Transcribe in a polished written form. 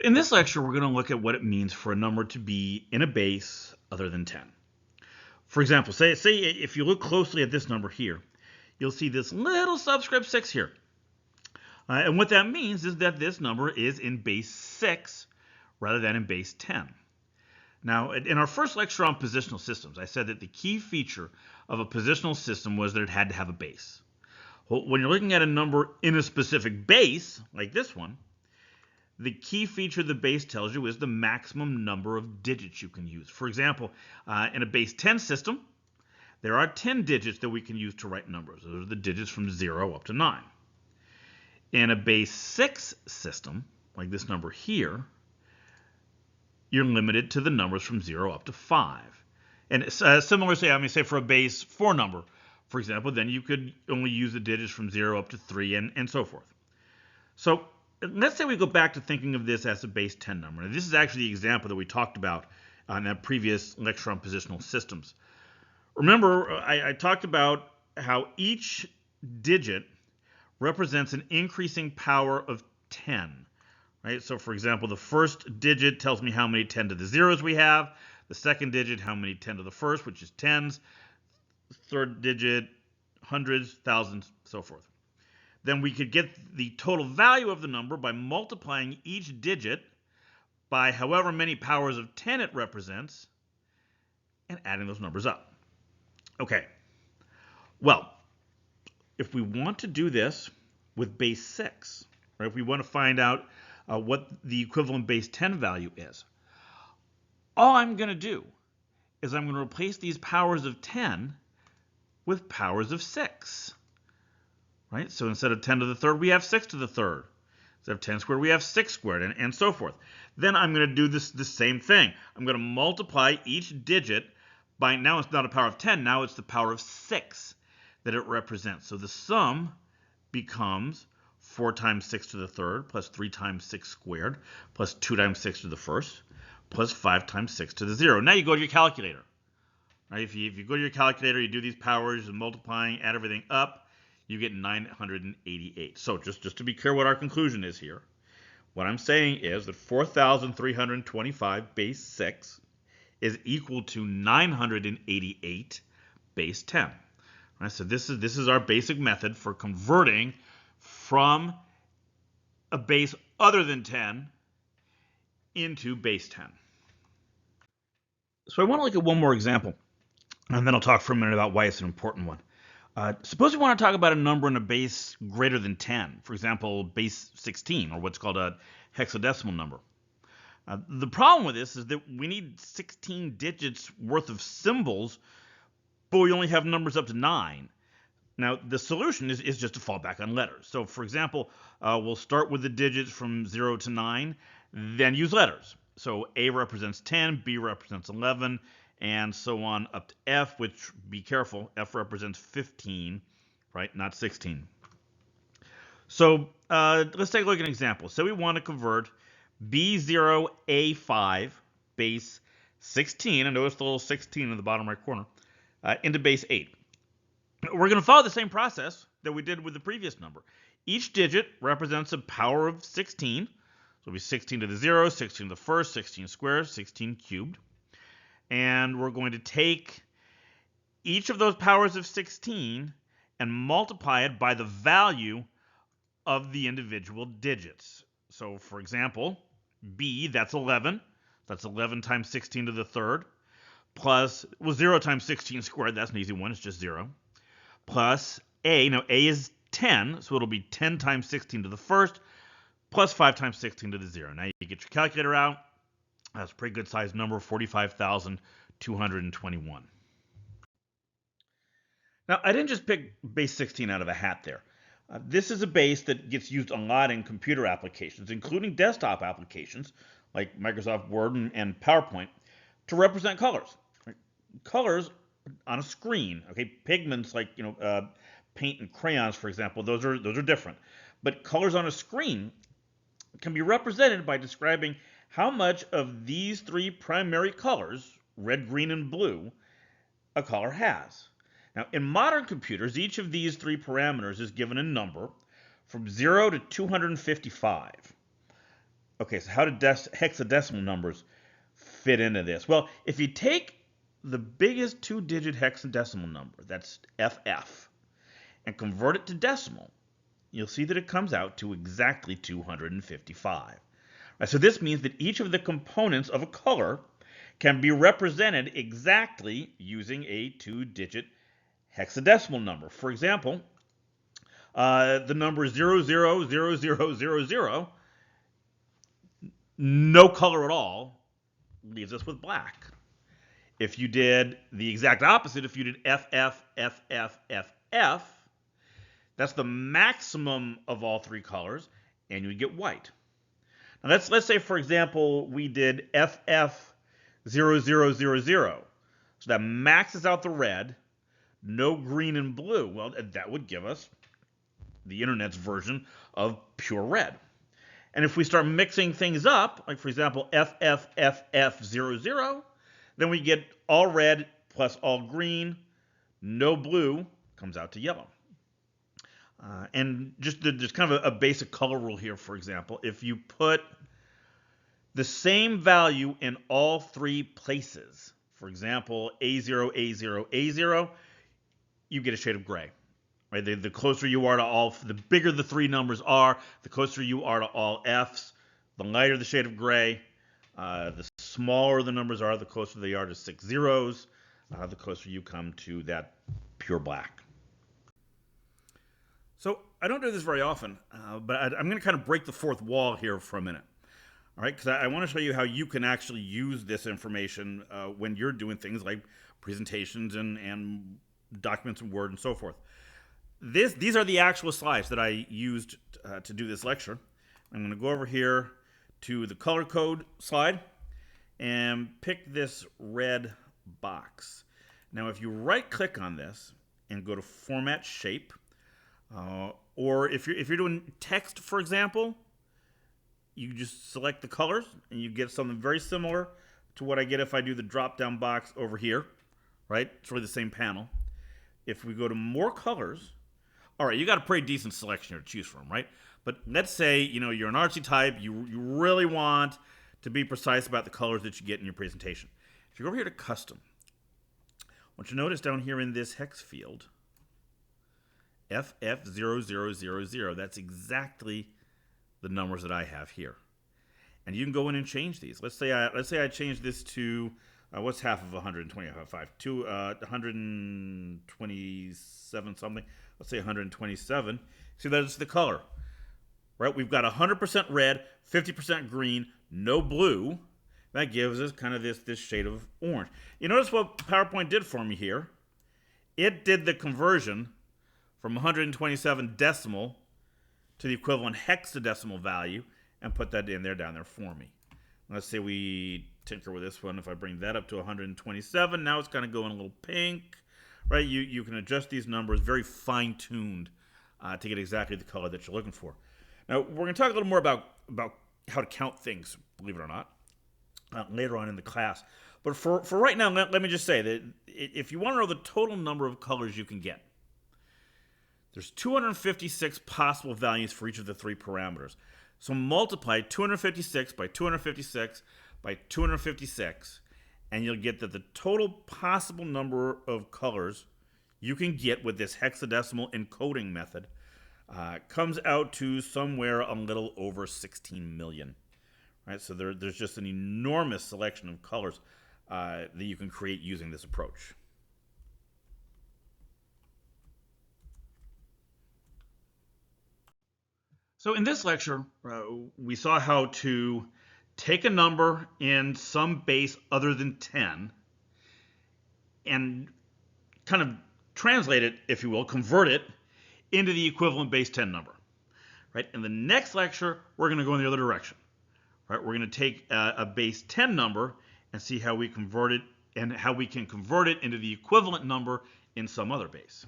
In this lecture, we're going to look at what it means for a number to be in a base other than 10. For example, say if you look closely at this number here, you'll see this little subscript 6 here. And what that means is that this number is in base 6 rather than in base 10. Now, in our first lecture on positional systems, I said that the key feature of a positional system was that it had to have a base. Well, when you're looking at a number in a specific base, like this one, the key feature the base tells you is the maximum number of digits you can use. For example, in a base 10 system, there are 10 digits that we can use to write numbers. Those are the digits from 0 up to 9. In a base 6 system, like this number here, you're limited to the numbers from 0 up to 5. And similarly, say for a base 4 number, for example, then you could only use the digits from 0 up to 3 and so forth. So let's say we go back to thinking of this as a base 10 number. Now, this is actually the example that we talked about in that previous lecture on positional systems. Remember, I talked about how each digit represents an increasing power of 10. Right? So, for example, the first digit tells me how many 10 to the zeros we have. The second digit, how many 10 to the first, which is tens. Third digit, hundreds, thousands, so forth. Then we could get the total value of the number by multiplying each digit by however many powers of 10 it represents and adding those numbers up. Okay, well, if we want to do this with base 6, right, if we want to find out what the equivalent base 10 value is, all I'm going to do is I'm going to replace these powers of 10 with powers of 6. Right? So instead of 10 to the third, we have 6 to the third. Instead of 10 squared, we have 6 squared, and so forth. Then I'm going to do the same thing. I'm going to multiply each digit by, now it's not a power of 10, now it's the power of 6 that it represents. So the sum becomes 4 times 6 to the third, plus 3 times 6 squared, plus 2 times 6 to the first, plus 5 times 6 to the 0. Now you go to your calculator. Right? If you go to your calculator, you do these powers and multiplying, add everything up, you get 988. So just to be clear what our conclusion is here, what I'm saying is that 4,325 base 6 is equal to 988 base 10. Right? So this is our basic method for converting from a base other than 10 into base 10. So I want to look at one more example, and then I'll talk for a minute about why it's an important one. Suppose we want to talk about a number in a base greater than 10, for example, base 16, or what's called a hexadecimal number. The problem with this is that we need 16 digits worth of symbols, but we only have numbers up to 9. Now, the solution is just to fall back on letters. So, for example, we'll start with the digits from 0 to 9, then use letters. So A represents 10, B represents 11, and so on up to F, which, be careful, F represents 15, right, not 16. So let's take a look at an example. So we want to convert B0A5 base 16, and notice the little 16 in the bottom right corner, into base 8. We're going to follow the same process that we did with the previous number. Each digit represents a power of 16. So it'll be 16 to the 0, 16 to the first, 16 squared, 16 cubed. And we're going to take each of those powers of 16 and multiply it by the value of the individual digits. So, for example, B, that's 11. That's 11 times 16 to the third. Plus, well, 0 times 16 squared, that's an easy one, it's just 0. Plus A, now A is 10, so it'll be 10 times 16 to the first, plus 5 times 16 to the 0. Now you get your calculator out. That's a pretty good sized number, 45,221. Now, I didn't just pick base 16 out of a hat there. This is a base that gets used a lot in computer applications, including desktop applications like Microsoft Word and PowerPoint, to represent colors. Right? Colors on a screen, okay, pigments like paint and crayons, for example, those are different. But colors on a screen can be represented by describing how much of these three primary colors, red, green, and blue, a color has. Now, in modern computers, each of these three parameters is given a number from 0 to 255. Okay, so how do hexadecimal numbers fit into this? Well, if you take the biggest two-digit hexadecimal number, that's FF, and convert it to decimal, you'll see that it comes out to exactly 255. Right, so this means that each of the components of a color can be represented exactly using a two-digit hexadecimal number. For example, the number 000000, no color at all, leaves us with black. If you did the exact opposite, if you did FFFFFF, that's the maximum of all three colors, and you would get white. Now let's say, for example, we did FF0000. So that maxes out the red, no green and blue. Well, that would give us the internet's version of pure red. And if we start mixing things up, like for example, FFFF00, then we get all red plus all green, no blue, comes out to yellow. And just kind of a basic color rule here, for example, if you put the same value in all three places, for example, A0, A0, A0, you get a shade of gray. Right? The closer you are to all, the bigger the three numbers are, the closer you are to all Fs, the lighter the shade of gray. The smaller the numbers are, the closer they are to 6 zeros, the closer you come to that pure black. So I don't do this very often, but I'm going to kind of break the fourth wall here for a minute. All right, because I want to show you how you can actually use this information when you're doing things like presentations and documents in Word and so forth. These are the actual slides that I used to do this lecture. I'm going to go over here to the color code slide and pick this red box. Now, if you right-click on this and go to Format Shape, or if you're doing text, for example, you just select the colors and you get something very similar to what I get if I do the drop-down box over here. Right? It's really the same panel. If we go to More Colors, all right, you got a pretty decent selection here to choose from, right? But let's say, you're an artsy type, you really want to be precise about the colors that you get in your presentation. If you go over here to Custom, what you notice down here in this hex field, FF0000, that's exactly the numbers that I have here. And you can go in and change these. Let's say I change this to what's half of 125? To 127 something. Let's say 127. See, that's the color, right? We've got 100% red, 50% green, no blue. That gives us kind of this shade of orange. You notice what PowerPoint did for me here? It did the conversion from 127 decimal to the equivalent hexadecimal value and put that down there for me. Let's say we tinker with this one. If I bring that up to 127, now it's kind of going a little pink. Right, you can adjust these numbers very fine-tuned to get exactly the color that you're looking for. Now, we're going to talk a little more about how to count things, believe it or not, later on in the class. But for right now, let me just say that if you want to know the total number of colors you can get, there's 256 possible values for each of the three parameters. So multiply 256 by 256 by 256, and you'll get that the total possible number of colors you can get with this hexadecimal encoding method comes out to somewhere a little over 16 million. Right? So there's just an enormous selection of colors that you can create using this approach. So in this lecture, we saw how to take a number in some base other than 10 and kind of translate it, if you will, convert it into the equivalent base 10 number. Right? In the next lecture, we're going to go in the other direction. Right? We're going to take a base 10 number and see how we convert it and how we can convert it into the equivalent number in some other base.